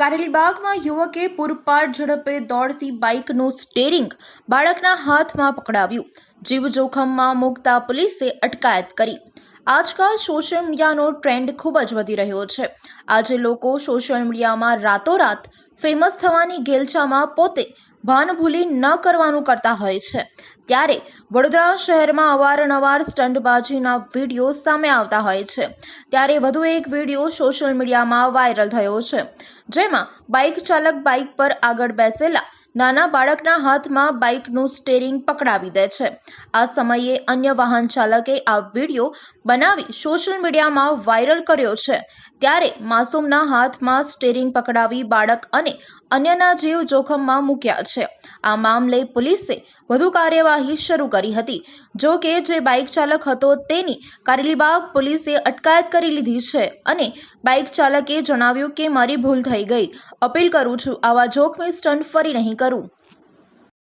કારેલીબાગમાં યુવકે પૂરપાટ ઝડપે દોડતી બાઇકનું સ્ટેરિંગ બાળકના હાથમાં પકડાવ્યું. જીવ જોખમમાં મૂકતા પોલીસે અટકાયત કરી. આજકાલ સોશિયલ મીડિયાનો ટ્રેન્ડ ખૂબ જ વધી રહ્યો છે. આજે લોકો સોશિયલ મીડિયામાં રાતોરાત ફેમસ થવાની ગેલચામાં પોતે ભાન ભૂલી ન કરવાનું કરતા હોય છે. ત્યારે વડોદરા શહેરમાં અવારનવાર સ્ટંટબાજીના વિડીયો સામે આવતા હોય છે. ત્યારે વધુ એક વિડીયો સોશિયલ મીડિયામાં વાયરલ થયો છે, જેમાં બાઇક ચાલક બાઇક પર આગળ બેસેલા નાના બાળકના હાથમાં બાઇકનું સ્ટેરિંગ પકડાવી દે છે. આ સમયે અન્ય વાહન ચાલકે આ વિડીયો બનાવી સોશિયલ મીડિયામાં વાયરલ કર્યો છે. ત્યારે માસૂમના હાથમાં સ્ટેરિંગ પકડાવી બાળક અને અન્યના જીવ જોખમમાં મૂક્યા છે. આ મામલે પોલીસે વધુ કાર્યવાહી શરૂ કરી હતી. જો કે જે બાઇક ચાલક હતો તેની કારેલીબાગ પોલીસે અટકાયત કરી લીધી છે અને બાઇક ચાલકે જણાવ્યું કે મારી ભૂલ થઈ ગઈ. અપીલ કરું છું, આવા જોખમી સ્ટન્ટ ફરી નહીં કરું.